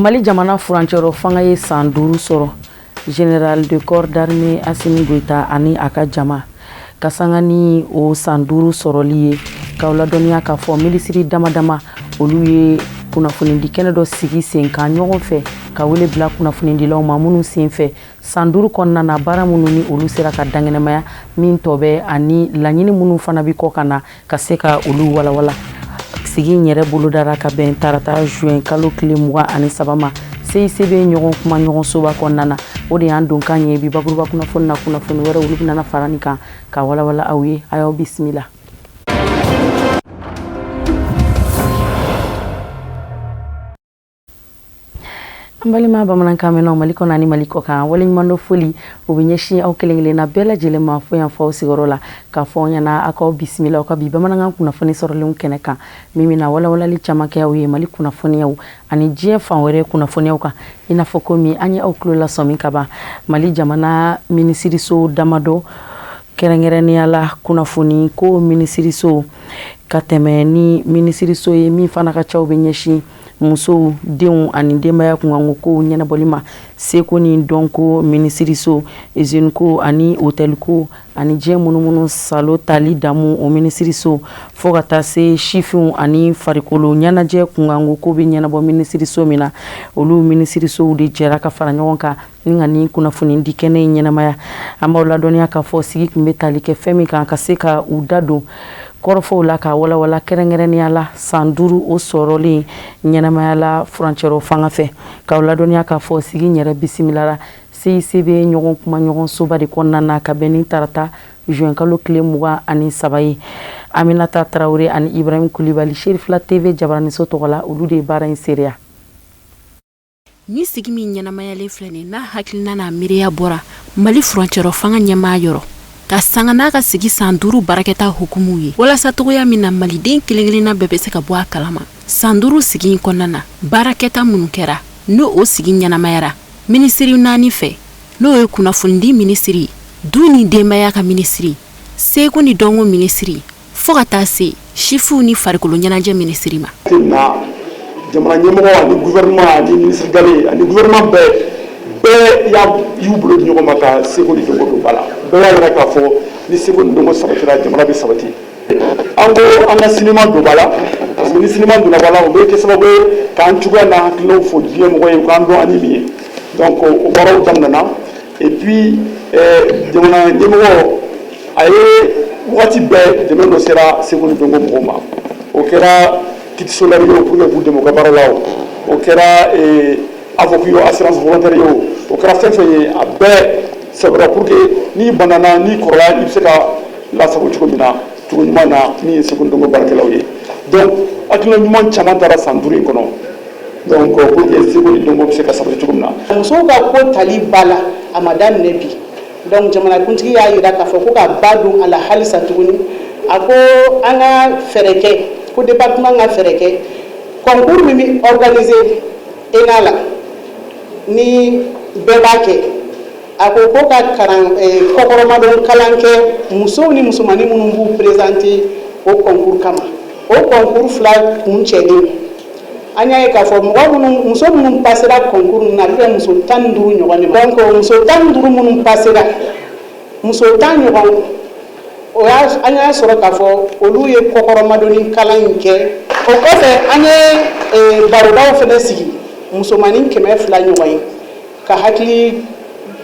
Mali jamana furancɛro fanga ye san 5 sɔrɔ général de corps d'armée Assimi Goïta ani aka jama ka sanga ni o san 5 sɔrɔli ye k'aw ladɔniya k'a fɔ minisiri damadama olu ye kunnafoni di kɛnɛ dɔ sigi sen kan ɲɔgɔn fɛ ka wele bila kunnafoni dilaw ma minnu sen fɛ san 5 kɔnɔna na baara minnu ni olu sera ka dangɛnɛmaya min tɔ bɛ ani laɲini minnu fana bi kɔ ka na ka se ka olu walawala sigi in yɛrɛ bolodara ka bɛn tarata juin kalo tile 23 ma CICB ɲɔgɔn kuma ɲɔgɔn soba kɔnɔna na o de y'an donkan ye bi bakuruba kunnafoni na kunnafoni wɛrɛ olu bɛna fara nin kan ka walawala aw ye a y'aw bisimila. Balima bamanankan mɛnnaw Mali kɔnɔ ani Mali kɔ kan waleɲuman dɔ foli o bɛ ɲɛsin aw kelen na bɛɛ lajɛlen ma fo yan fɔ aw sigiyɔrɔ la k'a fɔ ɲɛna aw k'aw bisimila aw ka bi bamanankan kunnafoni sɔrɔlenw kɛnɛ kan min bɛna walawalali caman kɛ aw ye Mali kunnafoniyaw ani diɲɛ fan wɛrɛ kunnafoniyaw kan i n'a fɔ komi an ye aw tulo lasɔmi ka ban Mali jamana minisiriso damadɔ kɛrɛnkɛrɛnnenya la kunnafoni ko minisiriso ka tɛmɛ ni minisiriso ye min fana ka caw bɛ ɲɛsin musow denw ani denbaya kunkanko kow ɲɛnabɔli ma seko ni dɔnko minisiriso usine ko ani hôtel ko ani diɲɛ munumunu salo tali damu o minisiriso fo ka taa se sifinw ani farikolo ɲɛnajɛ kunkanko ko bɛ ɲɛnabɔ minisiriso min na olu minisirisow de jɛra ka fara ɲɔgɔn kan ni ka nin kunnafoni di kɛnɛ in ɲɛnamaya an b'aw ladɔniya k'a fɔ sigi tun bɛ tali kɛ fɛn min kan ka se ka u da don kɔrɔfɔw la ka walawala kɛrɛnkɛrɛnnenya la san 5 o sɔrɔlen ɲɛnamaya la furancɛro fanga fɛ k'aw ladɔniya k'a fɔ sigi yɛrɛ bisimilara CICB ɲɔgɔn kuma ɲɔgɔn soba de kɔnɔna na ka bɛn ni tarata juin kalo tile 23 ye Aminata Traoré ani Ibrahim Kulibali Sherifla TV jabaraniso tɔgɔ la olu de ye baara in seereya. Ni sigi min ɲɛnamayalen filɛ nin n'a hakilina n'a miiriya bɔra Mali furancɛro fanga ɲɛmaa yɔrɔ ka sanga n'a ka sigi san 5 barakɛta hukumu ye walasa togoya min na maliden kelenkelenna bɛɛ bɛ se ka bɔ a kalama san 5 sigi in kɔnɔna na baarakɛta minnu kɛra n'o o sigi ɲɛnamayara minisiri 4 fɛ n'o ye kunnafonidi minisiri du ni denbaya ka minisiri seko ni dɔnko minisiri fo ka taa se sifuw ni farikolo ɲɛnajɛ minisiri ma. Jamana ɲɛmɔgɔ ani gouvernement ani ministre dale ani gouvernement bɛɛ y'u bolo di ɲɔgɔn ma ka seko ni dɔnko don ba la bɛɛ y'a yɛrɛ k'a fɔ ni seko ni dɔnko sabatira jamana bɛ sabati an ko an ka sinima don ba la parce que ni sinima donna ba la o bɛ kɛ sababu ye k'an cogoya n'a hakilinaw fɔ diɲɛ mɔgɔ ye k'an dɔn ani min ye donc o baaraw daminɛna et puis jamana ɲɛmɔgɔ a ye wagati bɛɛ dɛmɛ dɔ sera seko ni dɔnko mɔgɔw ma o kɛra kit solaire ye pour que k'u dɛmɛ u ka baara la o kɛra avocat yo assurance volontaire yo o kɛra fɛn fɛn ye a bɛɛ sɛbɛra pour que n'i banana n'i kɔrɔla i bɛ se ka lasago cogo min na cogo ɲuman na min ye seko ni dɔnko baarakɛlaw ye donc hakilina ɲuman caman taara san 5 in kɔnɔ donc pour que seko ni dɔnko bɛ se ka sabati cogo min na. Musow ka ko tali ba la a ma daminɛ bi donc jamanakuntigi y'a jira k'a fɔ ko ka ba don a la halisa tuguni a ko an ka fɛɛrɛ kɛ ko département ka fɛɛrɛ kɛ concours min bɛ organiser ENA la ni bɛɛ b'a kɛ a ko ko ka kɔkɔrɔmadon kalan kɛ musow ni musomanin minnu b'u présenter o concours kama o concours 2 kun cɛlen an y'a ye k'a fɔ muso minnu passera concours na a bɛ kɛ muso 15 ɲɔgɔn de ma donc muso 15 minnu passera muso 10 ɲɔgɔn an y'a sɔrɔ k'a fɔ olu ye kɔkɔrɔmadonni kalan in kɛ o kɔfɛ an ye barodaw fana sigi musomanin 200 ɲɔgɔn ye ka hakili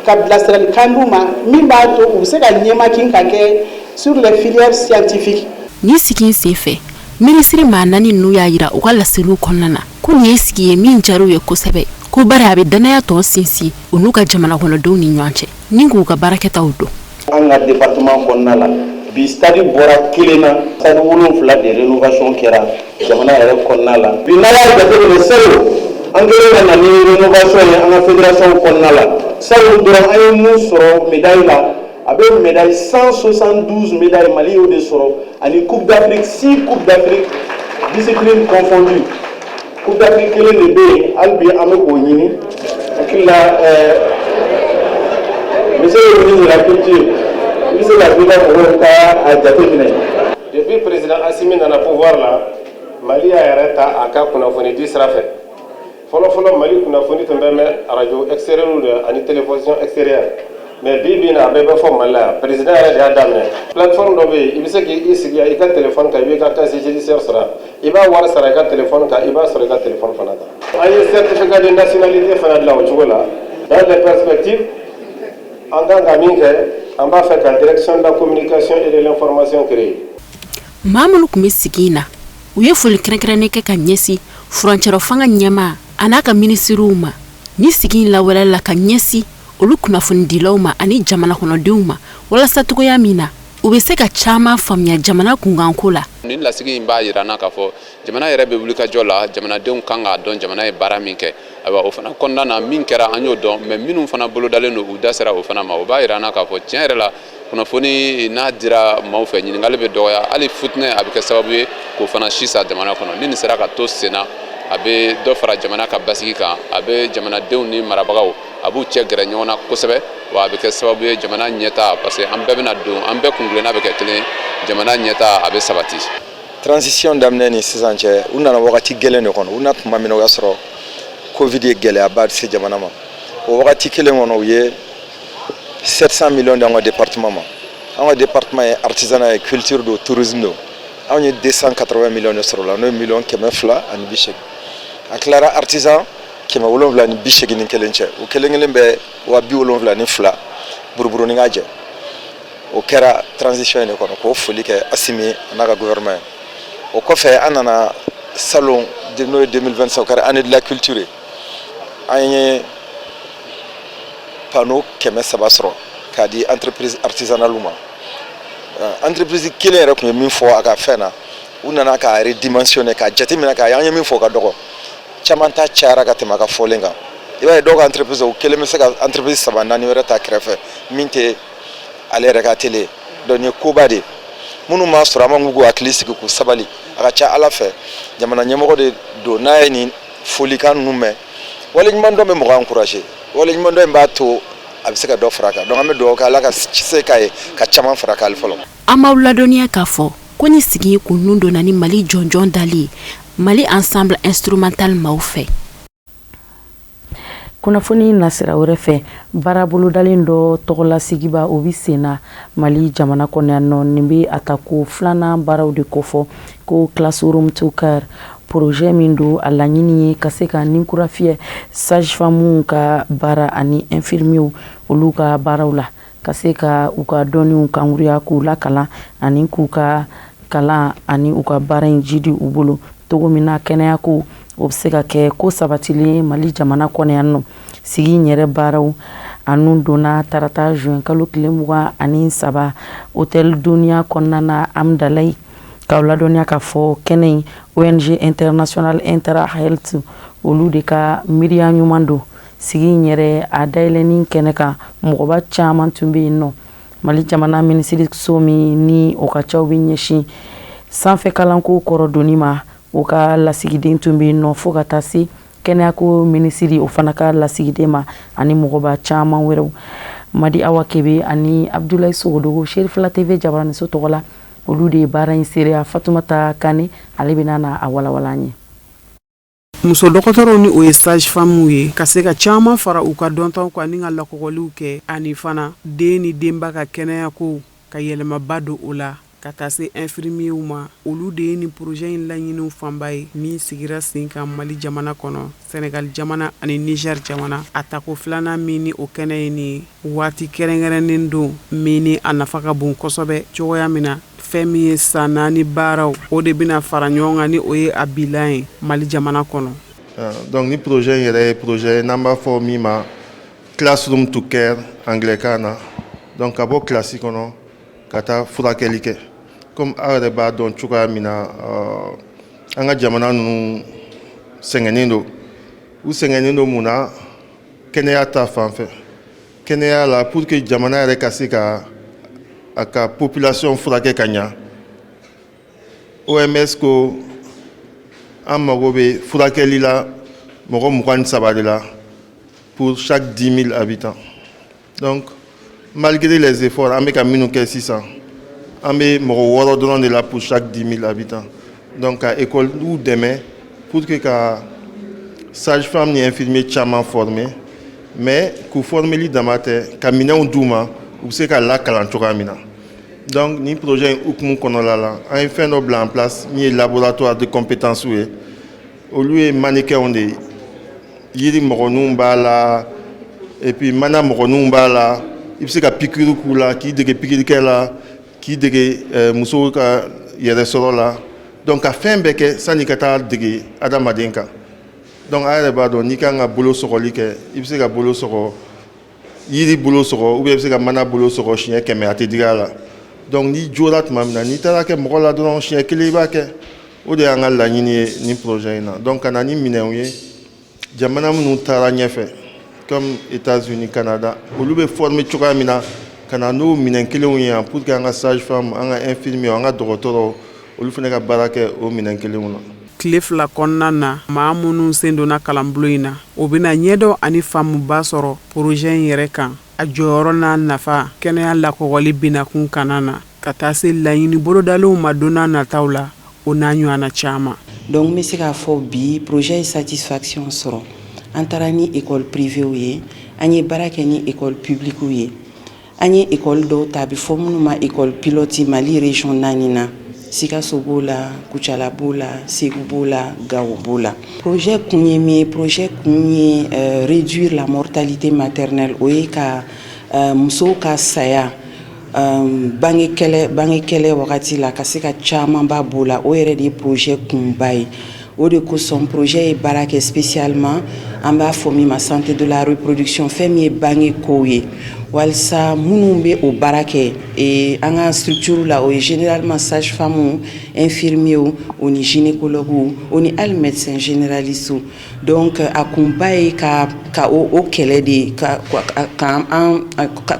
ka bilasiralikan d'u ma min b'a to u bɛ se ka ɲɛmakin ka kɛ sur les filières scientifiques. Ni sigi in senfɛ minisiri maa 4 ninnu y'a jira u ka laseliw kɔnɔna na ko nin ye sigi ye min jar'u ye kosɛbɛ ko bari a bɛ danaya tɔ sinsin u n'u ka jamana kɔnɔdenw ni ɲɔgɔn cɛ ni k'u ka baarakɛtaw dɔn. An ka département kɔnɔna la bi stade bɔra kelen na stade 7 de rénovation kɛra jamana yɛrɛ kɔnɔna la bi n'a y'a jateminɛ salo an kɛlen ka na ni rénovation ye an ka fédération kɔnɔna la salo dɔrɔn an ye mun sɔrɔ médaille la a bɛ médaille 172 médailles Mali y'o de sɔrɔ ani coupe d'Afrique 6 coupes d'Afrique discipline confondue coupe d'Afrique kelen de bɛ yen hali bi an bɛ k'o ɲini hakili la monsieur le ministre de la culture i bɛ se ka f'i ka mɔgɔw ka jateminɛ. Depuis président Assimi nana pouvoir la Mali y'a yɛrɛ ta a ka kunnafonidi sira fɛ fɔlɔ Mali kunnafoni tun bɛ mɛn radio extérieur de ani télévision extérieure mais bi bi in na a bɛɛ bɛ fɔ Mali la yan président yɛrɛ de y'a daminɛ plateforme dɔ bɛ yen i bɛ se k'i sigi i ka téléphone kan i b'i ka casier judiciaire sara i b'a wari sara i ka téléphone kan i b'a sɔrɔ i ka téléphone fana ta an ye certificat de nationalité fana dilan o cogo la dans les perspectives en tant que min kɛ an b'a fɛ ka direction de la communication et de l'information créer. maa minnu tun bɛ sigi na u ye foli kɛrɛnkɛrɛnnen kɛ ka ɲɛsin furancɛrɔ fanga ɲɛmaa a n'a ka minisiriw ma ni sigi in lawaleyali la ka ɲɛsin olu kunnafonidilaw ma ani jamana kɔnɔdenw ma walasa cogoya min na u bɛ se ka caman faamuya jamana kunkanko la. Nin lasigi in b'a yira n na k'a fɔ jamana yɛrɛ bɛ wuli ka jɔ la jamanadenw kan k'a dɔn jamana ye baara min kɛ ayiwa o fana kɔnɔna na min kɛra an y'o dɔn mais minnu fana bolodalen don u da sera o fana ma o b'a yira n na k'a fɔ tiɲɛ yɛrɛ la kunnafoni n'a dira maaw fɛ ɲininkali bɛ dɔgɔya hali futinɛ a bɛ kɛ sababu ye k'o fana si sa jamana kɔnɔ ni nin sera ka to sen na a bɛ dɔ fara jamana ka basigi kan a bɛ jamanadenw ni marabagaw a b'u cɛ gɛrɛ ɲɔgɔn na kosɛbɛ wa a bɛ kɛ sababu ye jamana ɲɛta parce que an bɛɛ bɛna don an bɛɛ kungilenna bɛ kɛ kelen jamana ɲɛta a bɛ sabati. Transition daminɛ ni sisan cɛ u nana wagati gɛlɛn de kɔnɔ u na tuma min na o y'a sɔrɔ Covid ye gɛlɛyaba se jamana ma o wagati kelen kɔnɔ u ye 700 millions d'an ka département ma an ka département ye artisanat ye culture do tourisme do anw ye 280 millions de sɔrɔ la n'o ye million 280 a tilara artisan 780 ni kelen cɛ o kelen kelen bɛ 772 buruburunin ka jɛ o kɛra transition de kɔnɔ k'o foli kɛ Assimi n'a ka gouvernement o kɔfɛ an nana salon n'o ye 2025 o kɛra année de la culture an ye panneau 300 sɔrɔ k'a di entreprise artisanale ma entreprise kelen yɛrɛ tun ye min fɔ a ka fɛn na u nana k'a redimensionner k'a jateminɛ k'a an ye min fɔ ka dɔgɔ caman ta cayara ka tɛmɛ a ka fɔlen kan i b'a ye dɔw ka entreprise o kelen bɛ se ka entreprise 3 4 wɛrɛ ta kɛrɛfɛ min tɛ ale yɛrɛ ka télé donc nin ye koba de minnu m'a sɔrɔ an b'u k'u hakili sigi k'u sabali a ka ca Ala fɛ jamana ɲɛmɔgɔ de don n'a ye nin folikan ninnu mɛn waleɲuman dɔ bɛ mɔgɔ encourager waleɲuman dɔ in b'a to a bɛ se ka dɔ fara a kan donc an bɛ dugawu kɛ Ala ka se k'a ye ka caman fara a kan fɔlɔ. An b'aw ladɔnniya k'a fɔ ko ni sigi ye kunnun donna ni Mali jɔnjɔn dali ye Mali ensemble instrumental maaw fɛ. Kunnafoni nasira wɛrɛ fɛ baara bolodalen dɔ tɔgɔlasigiba o bi senna Mali jamana kɔnɔ yan nɔ nin bɛ a ta ko filanan baaraw de kofɔ ko classroom to car projet min don a laɲini ye ka se ka ninkura fiyɛ sage-femme ka baara ani infirmiers olu ka baaraw la ka se ka u ka dɔnniw kankuruya k'u lakalan ani k'u ka kalan ani u ka baara in jidi u bolo togo min na kɛnɛya ko o bɛ se ka kɛ ko sabatilen Mali jamana kɔnɔ yan nɔ sigi in yɛrɛ baaraw anu donna tarata juin kalo tile 23 hôtel Dunia kɔnɔna na Amdalayi k'aw ladɔnniya k'a fɔ kɛnɛ in ONG International Inter Health olu de ka miiriya ɲuman don sigi in yɛrɛ a dayɛlɛni kɛnɛ kan mɔgɔba caman tun bɛ yen nɔ Mali jamana minisiriso min ni o ka caw bɛ ɲɛsin sanfɛ kalanko kɔrɔ donni ma o ka lasigiden tun bɛ yen nɔ fo ka taa se kɛnɛyako minisiri o fana ka lasigiden ma ani mɔgɔba caman wɛrɛw Madi Awa Kebe ani Abdoulaye Sogodogo Sherifla TV Jabaraniso tɔgɔ la olu de ye baara in seereya Fatumata Kane ale bɛ na a walawala an ye. Muso dɔgɔtɔrɔw ni o ye sage-femme ye ka se ka caman fara u ka dɔntaw kan ni ka lakɔgɔliw kɛ ani fana den ni denba ka kɛnɛya ko ka yɛlɛmaba don o la ka taa se infirmiers ma olu de ye ni projet in laɲiniw fanba ye min sigira sen kan Mali jamana kɔnɔ Senegal jamana ani Niger jamana a tako filanan min ni o kɛnɛ ye ni waati kɛrɛnkɛrɛnnen don min ni a nafa ka bon kosɛbɛ cogoya min na fɛn min ye san 4 baaraw o de bɛna fara ɲɔgɔn kan ni o ye a bilan ye Mali jamana kɔnɔ. Donc ni projet in yɛrɛ ye projet n'an b'a fɔ min ma classroom to care anglais na donc ka bɔ classe kɔnɔ ka taa furakɛli kɛ comme aw yɛrɛ b'a dɔn cogoya min na an ka jamana ninnu sɛgɛnnen don u sɛgɛnnen don mun na kɛnɛya ta fanfɛ kɛnɛya la pour que jamana yɛrɛ ka se ka a ka population furakɛ ka ɲa OMS ko an mago bɛ furakɛli la mɔgɔ 23 de la pour chaque 10 000 habitants donc malgré les efforts an bɛ ka minnu kɛ sisan an bɛ mɔgɔ 6 dɔrɔn de la pour chaque 10 000 habitants donc ka école dɛmɛ pour que ka sage-femme ni infirmier caman formé mais k'u formeli dama tɛ ka minɛnw d'u ma u bɛ se ka lakalan cogoya min na donc ni projet in hukumu kɔnɔla la an ye fɛn dɔ bila en place min ye laboratoire de compétences ye olu ye mannequinw de ye yiri mɔgɔninw b'a la et puis mana mɔgɔninw b'a la i bɛ se ka pikiri k'u la k'i dege pikirikɛ la k'i dege musow ka yɛrɛsɔrɔ la donc ka fɛn bɛɛ kɛ sanni ka taa dege adamaden kan donc a yɛrɛ b'a dɔn n'i kan ka bolo sɔgɔli kɛ i bɛ se ka bolo sɔgɔ yiri bolo sɔgɔ ou bien i bɛ se ka mana bolo sɔgɔ siɲɛ 100 a tɛ digi a la donc n'i jora tuma min na n'i taara kɛ mɔgɔ la dɔrɔn siɲɛ 1 i b'a kɛ o de y'an ka laɲini ye nin projet in na donc ka na ni minɛnw ye jamana minnu taara ɲɛfɛ comme États-Unis Canada olu bɛ former cogoya min na ka na n'o minɛn kelenw ye yan pour que an ka sage-femme an ka infirmier an ka dɔgɔtɔrɔ olu fana ka baara kɛ o minɛn kelenw na. Tile fila kɔnɔna na maa minnu sen donna kalanbulon in na o bɛna ɲɛdɔn ani faamuba sɔrɔ projet in yɛrɛ kan a jɔyɔrɔ n'a nafa kɛnɛya lakɔgɔli binakun kana na ka taa se laɲini bolodalenw ma don n'a nataw la o n'a ɲɔgɔnna caman. Donc n bɛ se k'a fɔ bi projet ye satisfaction sɔrɔ an taara ni école privée ye an ye baara kɛ ni école publique ye an ye école dɔw ta a bɛ fɔ minnu ma école pilote Mali région 4 na Sikaso b'o la Kucala b'o la Segu b'o la Gao b'o la. Projet kun ye min ye projet kun ye réduire la mortalité maternelle o ye ka musow ka saya bange kɛlɛ wagati la ka se ka caman ba b'o la o yɛrɛ de ye projet kunba ye o de kosɔn projet ye baara kɛ spécialement an b'a fɔ min ma santé de la reproduction fɛn min ye bange kow ye walisa minnu bɛ o baara kɛ an ka structure la o ye généralement sage-femme infirmier o ni gynécologue o ni hali médecin généraliste donc a kunba ye ka o kɛlɛ de ka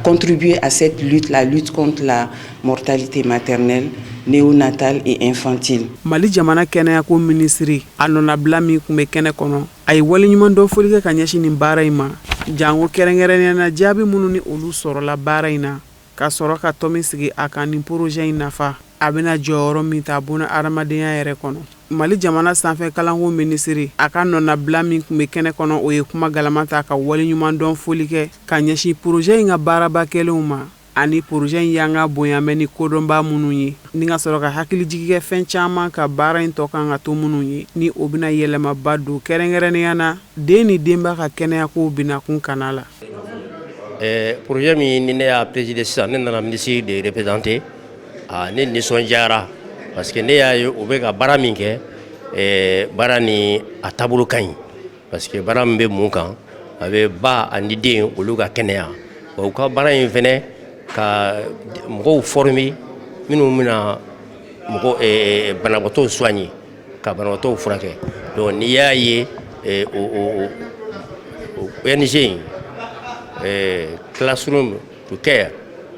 contribuer à cette lutte, la lutte contre la mortalité maternelle néonatale et infantile. Mali jamana kɛnɛya ko ministre a nɔnabila min kun bɛ kɛnɛ kɔnɔ a ye waleɲuman dɔ foli kɛ ka ɲɛsin nin baara in ma jango kɛrɛnkɛrɛnnenya na jaabi minnu ni olu sɔrɔla baara in na ka sɔrɔ ka tɔmi sigi a kan nin projet in nafa a bɛna jɔyɔrɔ min ta buna adamadenya yɛrɛ kɔnɔ. Mali jamana sanfɛ kalanko ministre a ka nɔnabila min kun bɛ kɛnɛ kɔnɔ o ye kuma galama ta ka waleɲuman dɔn foli kɛ ka ɲɛsin projet in ka baaraba kɛlenw ma ani projet in y'an ka bonyamɛ ni kodɔnba minnu ye ni ka sɔrɔ ka hakili jigi kɛ fɛn caman ka baara in tɔ kan ka to minnu ye ni o bɛna yɛlɛmaba don kɛrɛnkɛrɛnnenya na den ni denba ka kɛnɛya ko binakun kana la. Projet min ni ne y'a présider sisan ne nana ministre de représenter ne nisɔndiyara parce que ne y'a ye o bɛ ka baara min kɛ baara ni a taabolo ka ɲi parce que baara min bɛ mun kan a bɛ ba ani den olu ka kɛnɛya wa u ka baara in fɛnɛ ka mɔgɔw former minnu bɛna banabagatɔw soigner ka banabagatɔw furakɛ donc n'i y'a ye ONG in classroom to care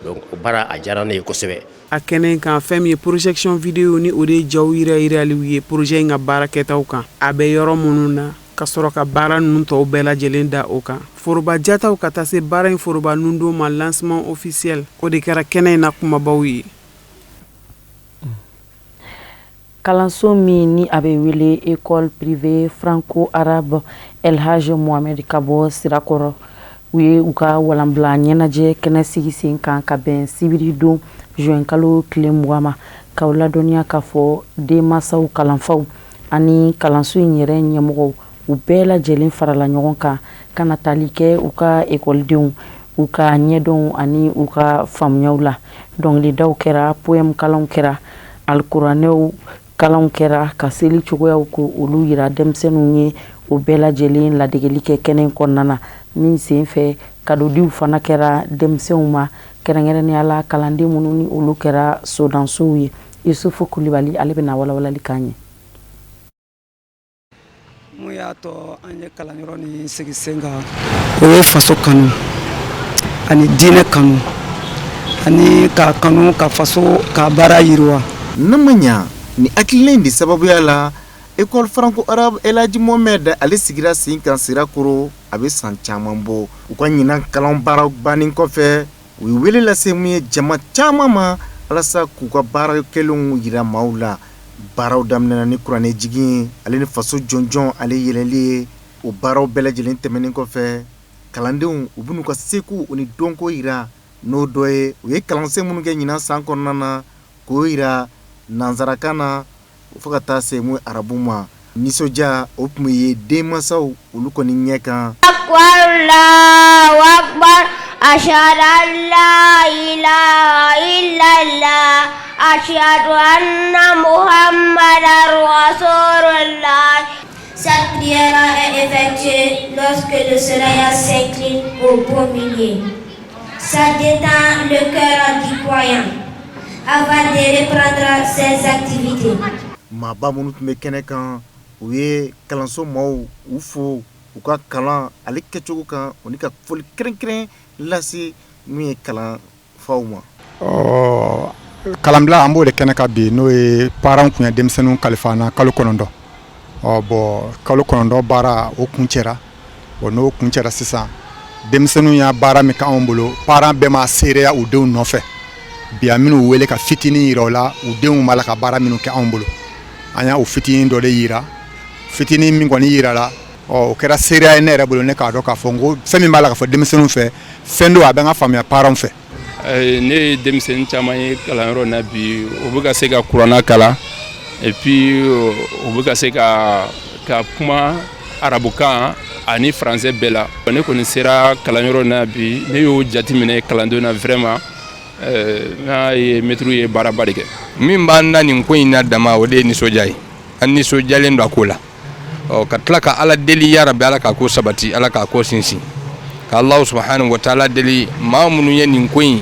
donc o baara a diyara ne ye kosɛbɛ. A kɛnɛ kan fɛn min ye projection vidéo ni o de ye jaw yiraliw ye projet in ka baara kɛtaw kan a bɛ yɔrɔ minnu na ka sɔrɔ ka baara ninnu tɔw bɛɛ lajɛlen da o kan foroba jataw ka taa se baara in foroba nundon ma lancement officiel o de kɛra kɛnɛ in na kumabaw ye. Kalanso min ni a bɛ wele école privée franco-arabe El Hadj Mohamed ka bɔ Sirakɔrɔ u ye u ka walanbila ɲɛnajɛ kɛnɛ sigi sen kan ka bɛn sibiri don juin kalo tile 20 ma ka u ladɔnniya k'a fɔ denmansaw kalanfaw ani kalanso in yɛrɛ ɲɛmɔgɔw u bɛɛ lajɛlen farala ɲɔgɔn kan ka na tali kɛ u ka ekɔlidenw u ka ɲɛdɔnw ani u ka faamuyaw la dɔnkilidaw kɛra poème kalanw kɛra alikuranɛw kalanw kɛra ka seli cogoyaw ko olu yira denmisɛnninw ye o bɛɛ lajɛlen ladegeli kɛ kɛnɛ in kɔnɔna na min sen fɛ kadodiw fana kɛra denmisɛnw ma kɛrɛnkɛrɛnnenya la kalanden minnu ni olu kɛra sodansow ye Yusufu Kulibali ale bɛna walawalali k'an ye. Mun y'a to an ye kalanyɔrɔ ni sigi sen kan o ye faso kanu ani diinɛ kanu ani ka kanu ka faso ka baara yiriwa. Namanya ni hakilina di sababuya la école franco-arabe El Hadj Mohamed ale sigira sen kan Sirakɔrɔ a bɛ san caman bɔ u ka ɲinan kalan baaraw bannen kɔfɛ u ye wele lase mun ye jama caman ma walasa k'u ka baara kelenw yira maaw la baaraw daminɛna ni kuranɛ jigin ale ni faso jɔnjɔn ale yɛlɛli ye o baaraw bɛɛ lajɛlen tɛmɛnen kɔfɛ kalandenw u bɛn'u ka seko u ni dɔnko yira n'o dɔ ye u ye kalansen minnu kɛ ɲinan san kɔnɔna na k'o yira nanzarakan na fo ka taa se mun arabu ma nisɔndiya o tun ye denmansaw olu kɔni ɲɛ kan. Allahu akbar ashhadu an la ilaha illallah ashhadu anna muhammadar rasulullah. Cette prière est effectuée lorsque le soleil s'incline au beau milieu. Ça détend le cœur du croyant avant de reprendre ses activités. Maaba minnu tun bɛ kɛnɛ kan u ye kalanso maaw u fo u ka kalan ale kɛcogo kan o ni ka foli kɛrɛnkɛrɛn lase min ye kalan faw ma. Kalanbila an b'o de kɛnɛ kan bi n'o ye parents kun ye denmisɛnninw kalifa na kalo 9. Bon kalo 9 baara o kun cɛra n'o kun cɛra sisan denmisɛnninw y'a baara min k'anw bolo parents bɛɛ ma seereya u denw nɔfɛ bi a minnu wele ka fitinin yira o la u denw b'a la ka baara minnu kɛ anw bolo an y'a o fitinin dɔ de yira fitinin min kɔni yira la o kɛra seereya ye ne yɛrɛ bolo ne k'a dɔn k'a fɔ n ko fɛn min b'a la ka fɔ denmisɛnninw fɛ fɛn don a bɛ n ka faamuya parents fɛ. Ne ye denmisɛnnin caman ye kalanyɔrɔ na bi o bɛ ka se ka kuranna kalan et puis o bɛ ka se ka kuma arabukan ani français bɛɛ la ne kɔni sera kalanyɔrɔ na bi ne y'o jateminɛ kalandenw na vraiment n'a ye mɛtiriw ye baaraba de kɛ. Min b'an na nin ko in na dama o de ye nisɔndiya ye an nisɔndiyalen don a ko la ka tila ka ala deli ya rabi ala k'a ko sabati ala k'a ko sinsin ka Allahu subhanahu wa ta'ala deli maa minnu ye nin ko in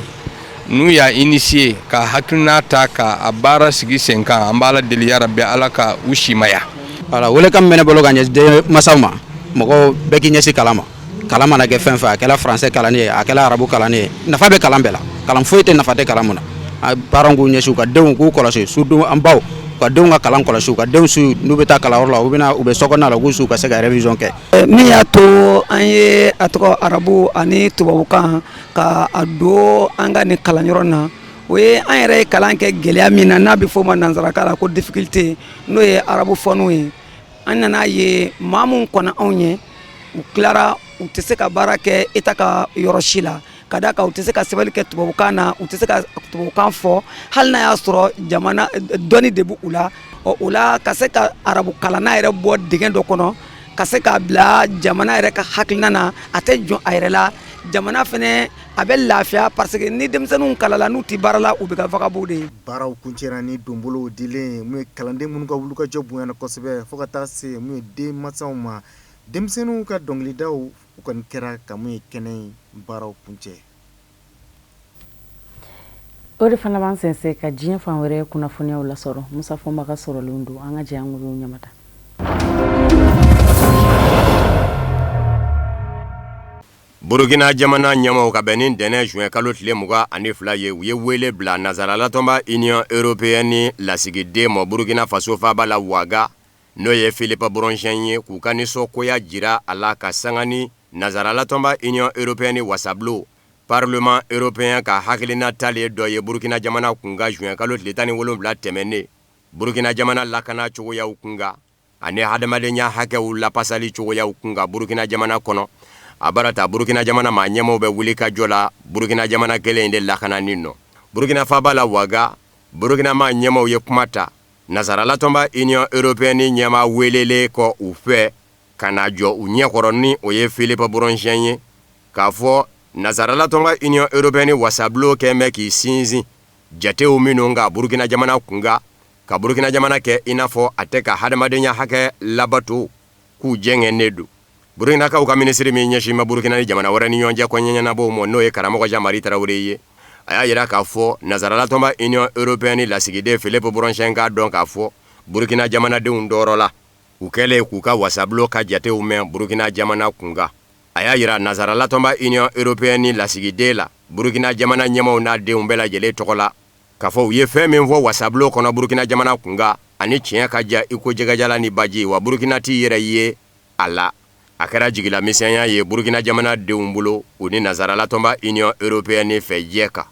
n'u y'a initié ka hakilina ta ka a baara sigi sen kan an b'ala deli ya rabi ala ka u simaya. Voilà wele kan bɛ ne bolo ka ɲɛsin masaw ma mɔgɔw bɛɛ k'i ɲɛsin kalan ma kalan mana kɛ fɛn fɛn a kɛla français kalanni ye a kɛla arabu kalanni ye nafa bɛ kalan bɛɛ la kalan foyi tɛ nafa tɛ kalan mun na parents k'u ɲɛsin u ka denw k'u kɔlɔsi surtout an baw ka denw ka kalan kɔlɔsi u ka denw su n'u bɛ taa kalanyɔrɔ la u bɛ sokɔnɔna la k'u su ka se ka révision kɛ. Min y'a to an ye a tɔgɔ arabu ani tubabukan ka a don an ka nin kalanyɔrɔ na o ye an yɛrɛ ye kalan kɛ gɛlɛya min na n'a bɛ fɔ o ma nanzarakan la ko difficulté n'o ye arabu fɔniw ye an nana ye maa mun kɔnɔ anw ye u tilara u tɛ se ka baara kɛ eta ka yɔrɔ si la ka da kan u tɛ se ka sɛbɛnni kɛ tubabukan na u tɛ se ka tubabukan fɔ hali n'a y'a sɔrɔ jamana dɔnni de b'u la o la ka se ka arabu kalanna yɛrɛ bɔ dingɛ dɔ kɔnɔ ka se k'a bila jamana yɛrɛ ka hakilina na a tɛ jɔn a yɛrɛ la jamana fɛnɛ a bɛ lafiya parce que ni denmisɛnninw kalala n'u tɛ baara la u bɛ ka vagabond de ye. Baaraw kuncɛra ni donbolow dilen mun ye kalanden minnu ka wulikajɔ bonyana kosɛbɛ fo ka taa se mun ye denmansaw ma denmisɛnninw ka dɔnkilidaw u kɔni kɛra ka mun ye kɛnɛ in baaraw kuncɛ. O de fana b'an sɛnsɛn ka diɲɛ fan wɛrɛ kunnafoniyaw lasɔrɔ Musa Fɔnba ka sɔrɔlenw don an ka jɛ an k'olu ɲamata. Burkina jamana ɲɛmaw ka bɛn ni ntɛnɛn juin kalo tile 22 ye u ye wele bila nazaralatɔnba Union Européenne lasigiden ma Burkina Faso faaba la Ouaga n'o ye Philippe Bronchen ye k'u ka nisɔngoya jira a la ka sanga ni nazaralatɔnba Union Européenne wasabilo Parlement européen ka hakilina talen dɔ ye Burkina jamana kunga juin kalo tile 17 tɛmɛnen Burkina jamana lakana cogoyaw kunga ani hadamadenya hakɛw lapasali cogoyaw kunga Burkina jamana kɔnɔ a barata Burkina jamana ma ɲɛmaw bɛ wuli ka jɔ la Burkina jamana kelen de lakananin nɔ Burkina faaba la Ouaga Burkina ma ɲɛmaw ye kuma ta nazaralatɔnba Union Européenne ɲɛma welele kɔ u fɛ ka na jɔ u ɲɛkɔrɔ ni o ye Philippe Bronchen ye k'a fɔ nazaralatɔnba Union Européenne wasabilo kɛmɛ k'i sinsin jatew minnu ka Burkina jamana kunga ka Burkina jamana kɛ i n'a fɔ a tɛ ka hadamadenya hakɛ labato k'u jɛngɛnnen don Burkina kaw ka ministre min ɲɛsin ma Burkina ni jamana wɛrɛ ni ɲɔgɔn cɛ kɔɲɛɲɛnabɔw ma n'o ye karamɔgɔ Jean-Marie Traoré ye a y'a yira k'a fɔ nazaralatɔnba Union Européenne lasigiden Philippe Bronchen k'a dɔn k'a fɔ Burkina jamanadenw dɔrɔla u kɛlen k'u ka wasabilo ka jatew mɛn Burkina jamana kunga a y'a yira nazaralatɔnba Union Européenne lasigiden la Burkina jamana ɲɛmaw n'a denw bɛɛ lajɛlen tɔgɔ la k'a fɔ u ye fɛn min fɔ wasabilo kɔnɔ Burkina jamana kunga ani tiɲɛ ka ja i ko jɛgɛjala ni baji wa Burkina t'i yɛrɛ ye a la a kɛra jigila misɛnya ye Burkina jamana denw bolo u ni nazaralatɔnba Union Européenne fɛ jɛ kan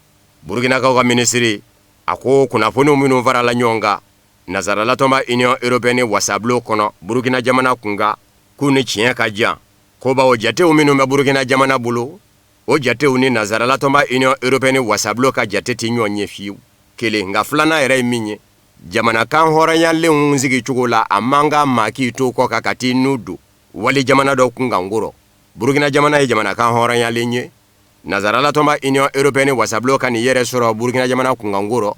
Burkina kaw ka ministre a ko kunnafoniw minnu farala ɲɔgɔn kan nazaralatɔnba Union Européenne wasabilo kɔnɔ Burkina jamana kunga k'u ni tiɲɛ ka jan ko bawo jatew minnu bɛ Burukina jamana bolo o jatew ni nazaralatɔnba Union Européenne wasabilo ka jate ti ɲɔgɔn ɲɛ fiyewu kelen nka filanan yɛrɛ ye min ye jamanakan hɔrɔnyalenw sigicogo la a man ka maa k'i to kɔ kan ka t'i nu don wali jamana dɔ kunkankɔrɔ Burukina jamana ye jamanakan hɔrɔnyalen ye nazaralatɔnba Union Européenne wasabilo ka nin yɛrɛ sɔrɔ Burukina jamana kunkankɔrɔ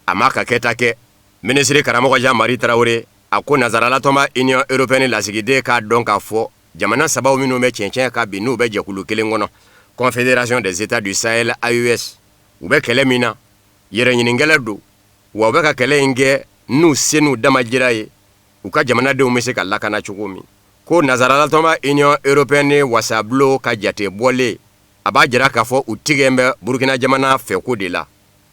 a ma ka kɛta kɛ minisiri karamɔgɔ Jean-Marie Traoré a ko nazaralatɔnba Union Européenne lasigiden k'a dɔn k'a fɔ jamana sabaw minnu bɛ cɛncɛn ka bi n'u bɛ jɛkulu kelen kɔnɔ Confédération des États du Sahel AES u bɛ kɛlɛ min na yɛrɛ ɲinikɛlɛ don wa u bɛ ka kɛlɛ in kɛ n'u se n'u damajira ye u ka jamanadenw bɛ se ka lakana cogo min ko nazaralatɔnba Union Européenne wasabilo ka jate bɔlen a b'a jira k'a fɔ u tigɛn bɛ Burukina jamana fɛko de la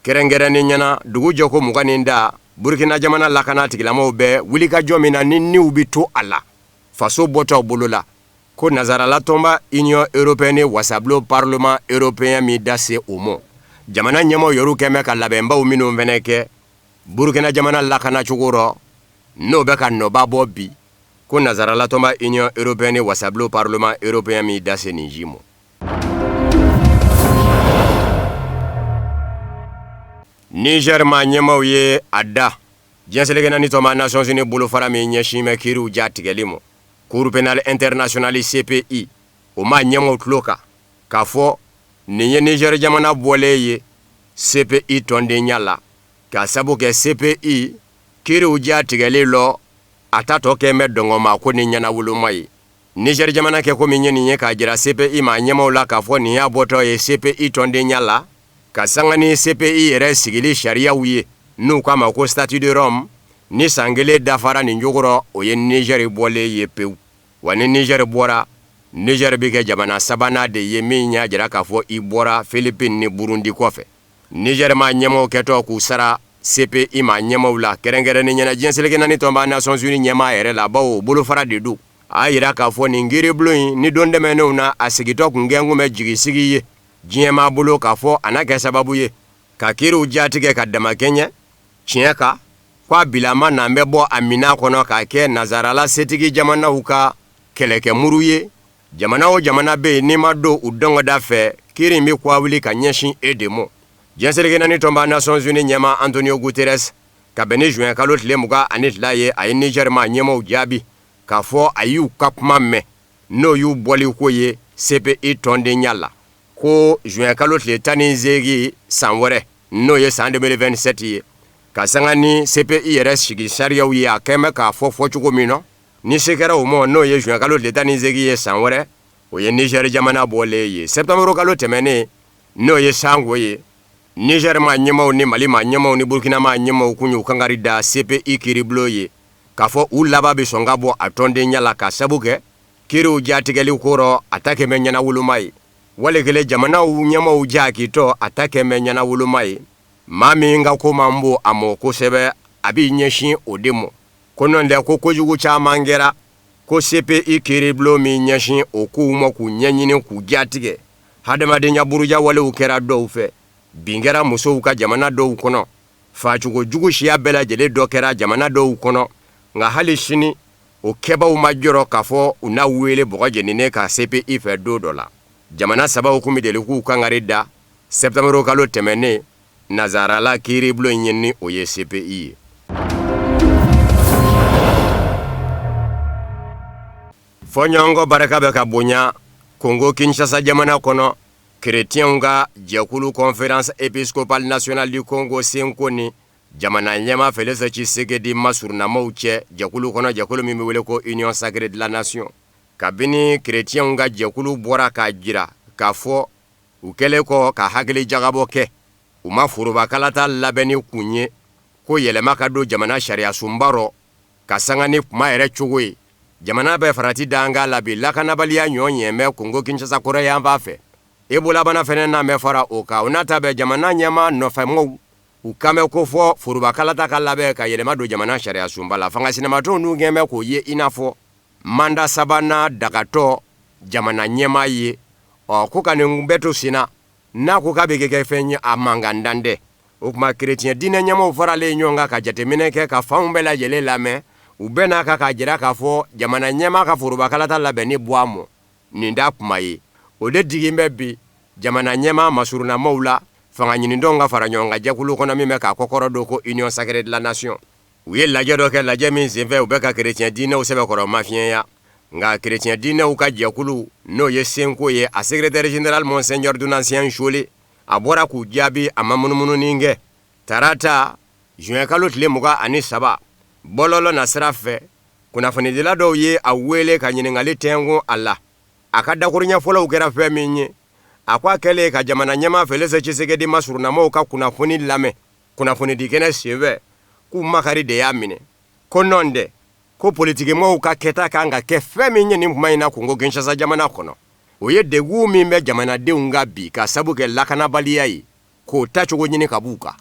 kɛrɛnkɛrɛnnen ɲɛna dugu jɛko 20 da Burukina jamana lakana tigilamɔgɔw bɛ wulikajɔ min na ni niw bi to a la faso bɔtɔw bolo la ko nazaralatɔnba Union Européenne wasabilo Parlement européen mi da se o mɔ jamana ɲɛmɔgɔw yɛrɛw kɛn bɛ ka labɛnbaw minnu fɛnɛ kɛ Burukina jamana lakana cogo rɔ n'o bɛ ka nɔba bɔ bi ko nazaralatɔnba Union Européenne wasabilo Parlement européen mi da se nin ji mɔ Niger ma ɲɛmɔgɔw ye a da diɲɛ selekɛnani tɔma Nations Unies bolofara min ɲɛsin bɛ kiiriw ja tigɛli mɔ Cour pénale internationale CPI o ma ɲɛmɔgɔw tulo kan k'a fɔ nin ye Niger jamana bɔlen ye CPI tɔnden ɲa la k'a sabu kɛ CPI kiiriw ja tigɛli lɔ a ta tɔ kɛn bɛ dɔngɔma ko ni ɲɛnawoloma ye Niger jamana kɛ ko min ye nin ye k'a jira CPI ma ɲɛmɔgɔw la k'a fɔ nin y'a bɔtɔ ye CPI tɔnden ɲa la ka sanga ni CPI yɛrɛ sigili sariyaw ye n'u k'a ma ko statut de Rome ni san kelen dafara nin jogorɔ o ye Niger bɔlen ye pewu wa ni Niger bɔra Niger bi kɛ jamana sabanan de ye min y'a jira k'a fɔ i bɔra Philippines ni Burundi kɔfɛ Niger ma ɲɛmɔgɔw kɛtɔ k'u sara CPI ma ɲɛmɔgɔw la kɛrɛnkɛrɛnnen ɲɛna diɲɛ selekɛnani tɔnba Nations Unies ɲɛmaa yɛrɛ la bawo bolofara de don a yira k'a fɔ nin kiiribulon in ni don dɛmɛnenw na a sigitɔ kun kɛn kun bɛ jigisigi ye diɲɛ maa bolo k'a fɔ a na kɛ sababu ye ka kiiriw jatigɛ ka dama kɛɲɛ tiɲɛ kan k'a bilama n'an bɛ bɔ a mina kɔnɔ k'a kɛ nazarala setigi jamanaw ka kɛlɛkɛmuru ye jamana o jamana bɛ yen n'i ma don u dɔngɔda fɛ kiiri in bɛ kɔ wuli ka ɲɛsin e de mɔ diɲɛ selekɛnani tɔnba Nations Unies ɲɛmaa Antonio Guterres ka bɛn ni juin kalo tile 22 ye a ye Niger ma ɲɛmɔgɔw jaabi k'a fɔ a y'u ka kuma mɛn n'o y'u bɔli ko ye CPI tɔnden ɲa la ko juin kalo tile 18 san wɛrɛ n'o ye san 2027 ye ka sanga ni CPI yɛrɛ sigi sariyaw ye a kɛn bɛ k'a fɔ cogo min na ni se kɛra o mɔ n'o ye juin kalo tile 18 ye san wɛrɛ o ye Niger jamana bɔlen ye septembre kalo tɛmɛnen n'o ye sango ye Niger ma ɲɛmɔgɔw ni Mali ma ɲɛmɔgɔw ni Burkina ma ɲɛmɔgɔw kun y'u kangari da CPI kiiribulon ye k'a fɔ u laban bɛ sɔn ka bɔ a tɔnden ɲa la k'a sabu kɛ kiiriw jatigɛli kɔrɔ a ta kɛ bɛ ɲɛnawoloma ye wale kele jamanaw ɲɛmɔgɔw ja k'i tɔ a ta kɛ bɛ ɲɛnawoloma ye maa min ka ko man bon a mɔ kosɛbɛ a b'i ɲɛsin o de mɔ ko n'o tɛ ko kojugu caman kɛra ko CPI kiiribulon min ɲɛsin o kow mɔ k'u ɲɛɲini k'u jatigɛ hadamadenya buruja walew kɛra dɔw fɛ bin kɛra musow ka jamana dɔw kɔnɔ facogo jugu siya bɛɛ lajɛlen dɔ kɛra jamana dɔw kɔnɔ nka hali sini o kɛbaw ma jɔrɔ k'a fɔ u n'a wele bɔgɔ jeninen ka CPI fɛ don dɔ la jamana sabaw kun bɛ deli k'u kangari da septembre kalo tɛmɛnen nazarala kiiribulon in ni o ye CPI ye fɔɲɔgɔnkɔ barika bɛ ka bonya Congo Kinshasa jamana kɔnɔ chrétienw ka jɛkulu conférence épiscopale nationale du Congo senko ni jamana ɲɛma Félix Tshisekedi masurnamaw cɛ jɛkulu kɔnɔ jɛkulu min bɛ wele ko Union Sacrée de la Nation kabini chrétienw ka jɛkulu bɔra k'a jira k'a fɔ u kɛlen kɔ ka hakili jagabɔ kɛ u ma forobakalata labɛnni kun ye ko yɛlɛma ka don jamana sariya sunba rɔ ka sanga ni kuma yɛrɛ cogo ye jamana bɛ farati da an ka labi lakanabaliya ɲɔ ɲɛ bɛ Congo Kinshasa kɔrɔ yan fan fɛ Ebola bana fɛnɛ na bɛ fara o kan o n'a ta bɛ jamana ɲɛma nɔfɛmɔgɔw u kan bɛ ko fɔ forobakalata ka labɛn ka yɛlɛma don jamana sariya sunba la fanga sinamatɔw n'u gɛn bɛ k'o ye i n'a fɔ manda sabanan dagatɔ jamana ɲɛma ye ko ka nin bɛɛ to senna n'a ko k'a bɛ kɛ fɛn ye a mankan dɛ o kuma chrétien diinɛ ɲɛmaw faralen ɲɔgɔn kan ka jateminɛ kɛ ka fanw bɛɛ lajɛlen lamɛn u bɛɛ n'a ka k'a jira k'a fɔ jamana ɲɛma ka forobakalata labɛn ni bɔ a mɔ nin t'a kuma ye o de digin bɛ bi jamana ɲɛma masurunamaw la fanga ɲinindɔnw ka fara ɲɔgɔn kan jɛkulu kɔnɔ min bɛ k'a kɔkɔrɔ don ko Union Sacrée de la Nation u ye lajɛ dɔ kɛ lajɛ min senfɛ u bɛ ka kerecɛn diinɛw sɛbɛkɔrɔ mafiɲɛya nka kerecɛn diinɛw ka jɛkulu n'o ye Senko ye a secrétaire général Monseigneur Donatien Chole a bɔra k'u jaabi a ma munumununin kɛ tarata juin kalo tile 23 bɔlɔlɔ na sira fɛ kunnafonidila dɔw ye a wele ka ɲiningali tɛngun a la a ka dakuruɲɛ fɔlɔw kɛra fɛn min ye a ko a kɛlen ka jamana ɲɛma Félix Tshisekedi masurunamaw ka kunnafoni lamɛn kunnafonidi kɛnɛ senfɛ k'u makari de y'a minɛ ko nɔn dɛ ko politikimɔgɔw ka kɛta kan ka kɛ fɛn min ye nin kuma in na Congo Kinshasa jamana kɔnɔ o ye degun min bɛ jamanadenw ka bi ka sabu kɛ lakanabaliya ye k'o tacogo ɲini ka b'u kan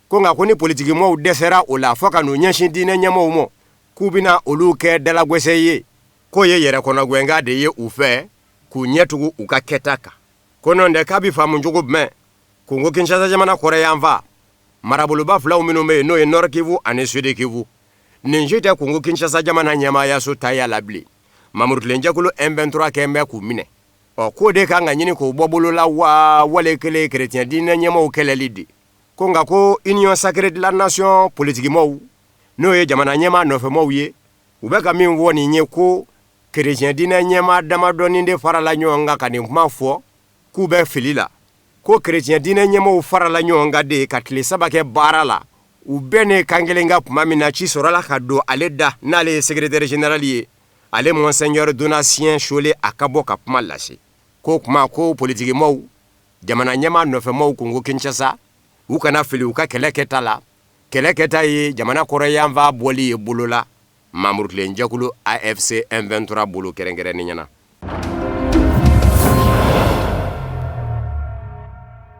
ko nka ko ni politikimɔgɔw dɛsɛra o la fɔ ka n'u ɲɛsin diinɛ ɲɛmɔgɔw ma k'u bɛna olu kɛ dalagwɛsɛ ye k'o ye yɛrɛkɔnɔgɛnga de ye u fɛ k'u ɲɛtugu u ka kɛta kan ko nɔn dɛ k'a bi faamu cogo jumɛn Congo Kinshasa jamana kɔrɛ yan fa maraboloba filaw minnu bɛ yen n'o ye Nord Kivu ani Sud Kivu nin si tɛ Congo Kinshasa jamana ɲɛmaayaso ta y'a la bilen Mamurutilɛnjɛkulu M23 kɛn bɛ k'u minɛ k'o de kan ka ɲini k'o bɔ bolo la wa wale kelen kerecɛn diinɛ ɲɛmɔgɔw kɛlɛli de ko nka ko Union Sacrée de la Nation politikimɔgɔw n'o ye jamana ɲɛma nɔfɛmɔgɔw ye u bɛ ka min fɔ nin ye ko kerecɛn diinɛ ɲɛma damadɔnin de farala ɲɔgɔn kan ka nin kuma fɔ k'u bɛ fili la ko kerecɛn diinɛ ɲɛmɔgɔw farala ɲɔgɔn kan de ka tile 3 kɛ baara la u bɛɛ ne kan kelen ka kuma min na ci sɔrɔla ka don ale da n'ale ye secrétaire général ye ale Monseigneur Donatien Chole a ka bɔ ka kuma lase ko kuma ko politikimɔgɔw jamana ɲɛma nɔfɛmɔgɔw Congo Kinshasa u kana fili u ka kɛlɛ kɛta la kɛlɛ kɛta ye jamana kɔrɔ yanfa bɔli ye bolo la Mamurutilɛnjɛkulu AFC M23 bolo kɛrɛnkɛrɛnni ɲɛna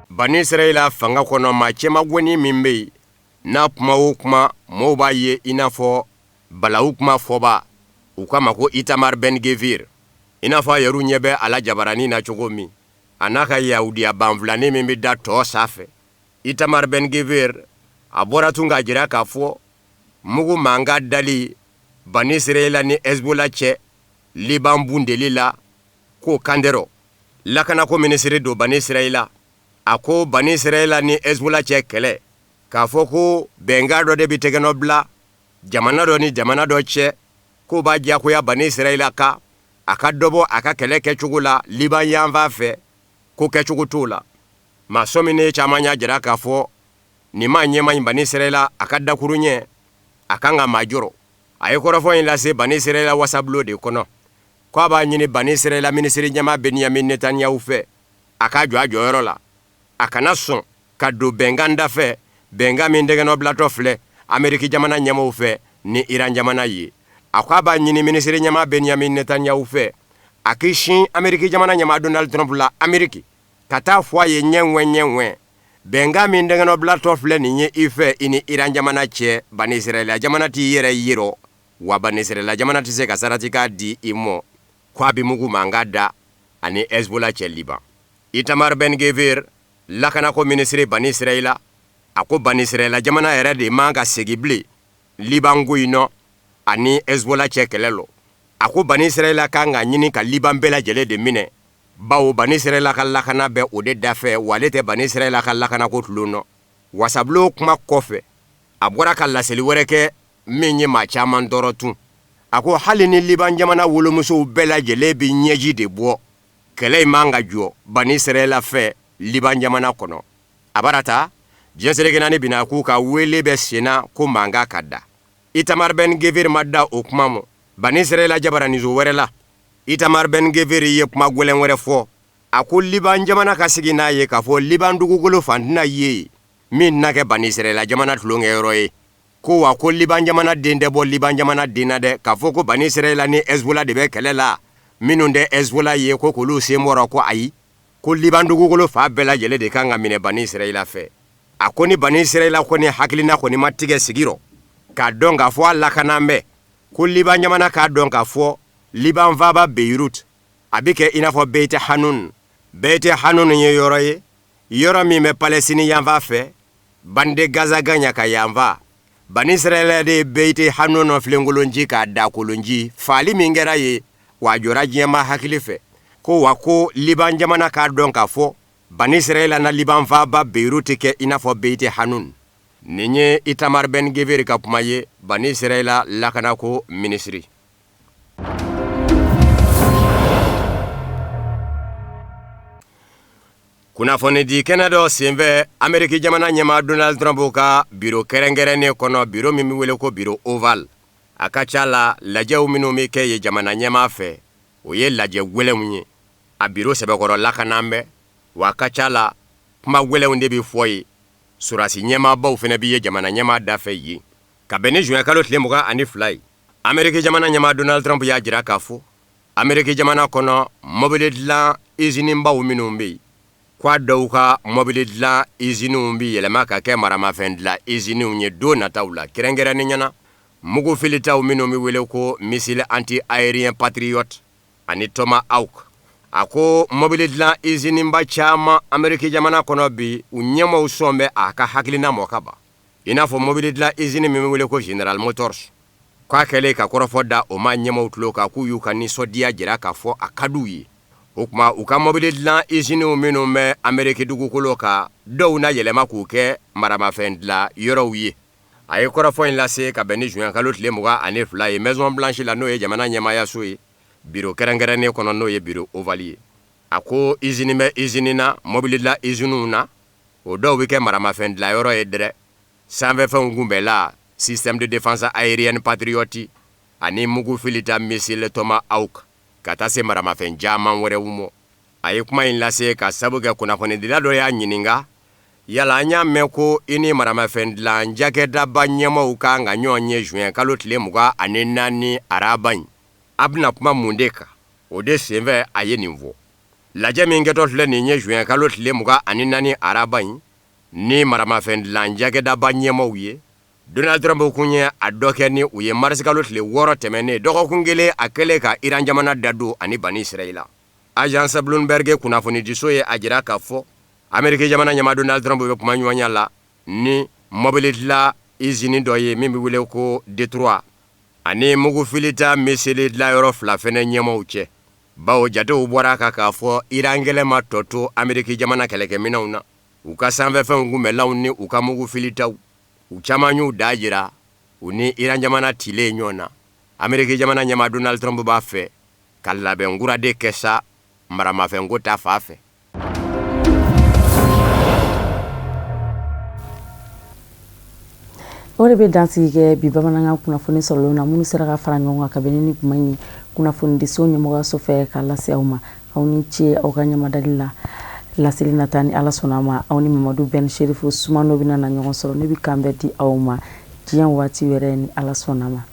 Bani Israɛla fanga kɔnɔ maa cɛmagɔni min bɛ yen n'a kuma o kuma mɔgɔw b'a ye i n'a fɔ balawu kuma fɔba u k'a ma ko Itamar Ben Gvir i n'a fɔ a yɛrɛw ɲɛ bɛ a la jabaranin na cogo min a n'a ka yahudiya banfilanin min bɛ da tɔ sanfɛ Itamar Ben Gvir a bɔra tun k'a jira k'a fɔ mugu mankan dali Bani Israɛla ni Hezbollah cɛ Liban bundeli la k'o kandɛrɔ lakanako minisiri don Bani Israɛla a ko Bani Israɛla ni Hezbollah cɛ kɛlɛ k'a fɔ ko bɛnkan dɔ de bɛ tɛgɛnɔ bila jamana dɔ ni jamana dɔ cɛ k'o b'a diyagoya Bani Israɛla kan a ka dɔbɔ a ka kɛlɛ kɛcogo la Liban yanfa fɛ ko kɛcogo t'o la maa sɔ min ne caman y'a jira k'a fɔ nin maa ɲɛma in Bani Israɛla a ka dakuru ɲɛ a kan ka maajɔrɔ a ye kɔrɔfɔ in lase Bani Israɛla wasabulo de kɔnɔ k'a b'a ɲini Bani Israɛla minisiri ɲɛma Benyamin Netanyahu fɛ a ka jɔ a jɔyɔrɔ la a kana sɔn ka don bɛnkan da fɛ bɛnkan min tɛgɛnɔ bilatɔ filɛ Ameriki jamana ɲɛmɔgɔw fɛ ni Iran jamana ye a ko a b'a ɲini minisiri ɲɛma Benyamin Netanyahu fɛ a k'i sin Ameriki jamana ɲɛma Donald Trump la Ameriki ka taa fɔ a ye ɲɛŋwɛ bɛnkan min tɛgɛnɔ bilatɔ filɛ nin ye i fɛ i ni Iran jamana cɛ Bani Israɛla jamana t'i yɛrɛ yirɔ wa Bani Israɛla jamana tɛ se ka sarati k'a di i mɔ ko a bɛ mugu mankan da ani Hezbollah cɛ Liban Itamar Ben Gvir lakanako minisiri Bani Israɛla a ko Bani Israɛla jamana yɛrɛ de man ka segin bilen Liban ko in nɔ ani Hezbollah cɛ kɛlɛ lɔ a ko Bani Israɛla kan ka ɲini ka Liban bɛɛ lajɛlen de minɛ bawo Bani Israɛla ka lakana bɛ o de dafɛ wa ale tɛ Bani Israɛla ka lakana ko tulon nɔ wasabulo kuma kɔfɛ a bɔra ka laseli wɛrɛ kɛ min ye maa caman tɔɔrɔ tun a ko hali ni Liban jamana wolomusow bɛɛ lajɛlen bɛ ɲɛji de bɔ kɛlɛ in man ka jɔ Bani Israɛla fɛ Liban jamana kɔnɔ a barata diɲɛseleke naani bina k'u ka wele bɛ senna ko mankan ka da Itamar Ben Gvir ma da o kuma mɔ Bani Israɛla jabaranizo wɛrɛ la Itamar Ben Gvir ye kuma gwɛlɛn wɛrɛ fɔ a ko Liban jamana ka sigi n'a ye k'a fɔ Liban dugukolo fantina ye min na kɛ Bani Israɛla jamana tulonkɛyɔrɔ ye ko wa ko Liban jamana den tɛ bɔ Liban jamana den na dɛ k'a fɔ ko Bani Israɛla ni Hezbollah de bɛ kɛlɛ la minnu tɛ Hezbollah ye ko k'olu sen bɔra ko ayi ko Liban dugukolo fa bɛɛ lajɛlen de kan ka minɛ Bani Israɛla fɛ a ko ni Bani Israɛla kɔni hakilina kɔni ma tigɛ sigirɔ k'a dɔn k'a fɔ a lakanan bɛ ko Liban jamana k'a dɔn k'a fɔ Liban vaba Beirut a bɛ kɛ i n'a fɔ Beit Hanun Beit Hanun ye yɔrɔ ye yɔrɔ min bɛ Palestine yanfa fɛ bande Gaza gaɲa ka yanfa bani Israel de beite hanono flengolonji ka da kolonji fali mingera ye wa jora jema hakilife ko wako Liban jamana ka don ka fo bani Israel na Liban va ba Beirut ke inafo beite hanun ninye Itamar Ben Gvir ka pumaye bani Israel lakana ko ministry. Kuna fone di Canada senve Ameriki jamana nyama Donald Trump ka biro kerengerene kono biro mimi wele ko biro Oval akachala lajew minu mike ye jamana nyama fe o ye laje wele munye a biro sebe koro lakanambe wakachala kuma wele unde bi foyi surasi nyama baw fene bi ye jamana nyama dafe yi ka bene juin kalot lemuga ani fly Ameriki jamana nyama Donald Trump ya jira kafo Ameriki jamana kono mobile la izini mbaw minu mbi kwa dauka mobile la izini umbi yelema ka ke marama fendla izini unye do na taula kirengera ni nyana mugu filita umino mi wele ko missile anti-aérien Patriot ani Tomahawk ako mobile la izini mba chama Ameriki jamana kono bi unyema usombe aka hakilina mokaba inafo mobile la izini mi wele ko General Motors kwa kele ka korofoda o ma nyema utloka ku yuka ni sodia jira ka fo akaduyi ukma uka mobile la izini umino me Ameriki dugu koloka do na yelema ku ke marama fendla yorowiye aye korofo in la se ka beni juin kalot le muga ane fly Maison Blanche la no ye jamana nyama ya soyi biro kerengere kono no ye biro Ovalier ako izini me izini na mobile la izini na o do wike marama fendla yoro edre sanve fa ngumbe la système de défense aérienne Patriot ani mugu filita missile Tomahawk kata se marama fen jaman wore wumo aye kuma in la se ka sabuga kuna fone dila do ya nyininga yala nya meko ini marama fen la njake da banyama uka nga nyonye juin kalot le muga anenani araban abna kuma mundeka ode seve aye nivo la jami ngeto le ni nye juin kalot le muga anenani araban ni marama fen la njake da banyama uye Donald Trump kunye adoke ni uye mars kalot le woro temene doko kungele akele ka Iran jamana dadu ani bani Israela agence Bloomberg kuna foni disoye ajira ka fo Amerike jamana nyama Donald Trump be kuma nywanya la ni mobile la izini doye mimi wile ko Detroit ani mugu filita missile la Europe la fene nyama uche bawo jato ubora ka fo irangele matoto Amerike jamana keleke minauna ukasanve fe ngume launi ukamugu filita uchamanyu dajira uni Iran jamana tile nyona Amerike jamana nyama Donald Trump ba fe kala be ngura de kesa marama fe ngota fafe ore be dansi ke bi bamananga kuna foni solo na munu sera ka fara ngonga ka benini kumanyi kuna foni disonye moga so fe kala se auma awni che oganya madalila la selina tani ala sonama awni Mamadou Ben Cherif Ousmane bina na nyon solo ne bi kambeti awma jiyan wati wereni ala sonama